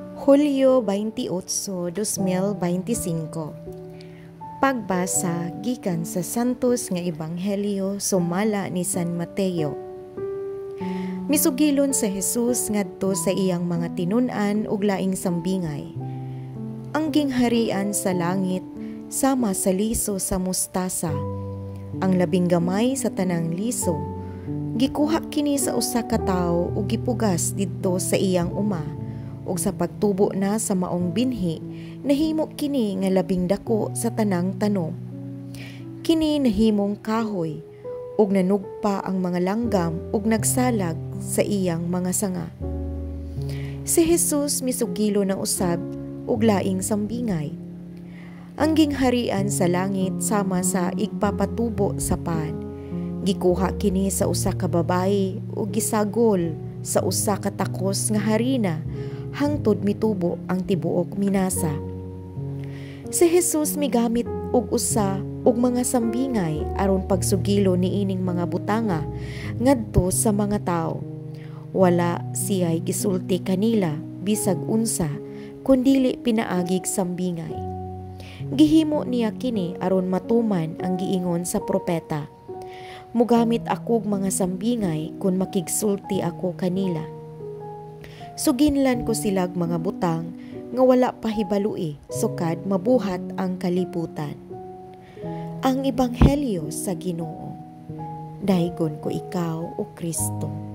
Hulyo 28, 2025. Pagbasa gikan sa Santos nga Ebanghelyo sumala ni San Mateo. Misugilon sa Jesus ngadto sa iyang mga tinun-an ug laing sambingay. Ang gingharian sa langit sama sa liso sa mustasa. Ang labing gamay sa tanang liso. Gikuha kini sa usa ka tawo ug gipugas didto sa iyang uma. Ug sa pagtubo na sa maong binhi, nahimo kini nga labing dako sa tanang tanom. Kini nahimong kahoy, ug nanugpa ang mga langgam ug nagsalag sa iyang mga sanga. Si Jesus misugilo ng usab ug laing sambingay. Ang gingharian sa langit sama sa igpapatubo sa pad. Gikuha kini sa usa ka babayi ug gisagol sa usa ka takos nga harina hangtod mitubo ang tibuok minasa. Si Jesus migamit og usa og mga sambingay aron pagsugilo niining mga butanga ngadto sa mga tawo. Wala siya'y gisulti kanila bisag unsa kundili pinaagig sambingay. Gihimo niya kini aron matuman ang giingon sa propeta. Mugamit akog mga sambingay kung makigsulti ako kanila. Suginlan ko silag mga butang nga wala pa hibalui sukad mabuhat ang kalibutan. Ang Ebanghelyo sa Ginoo. Daygon ko ikaw, O Kristo.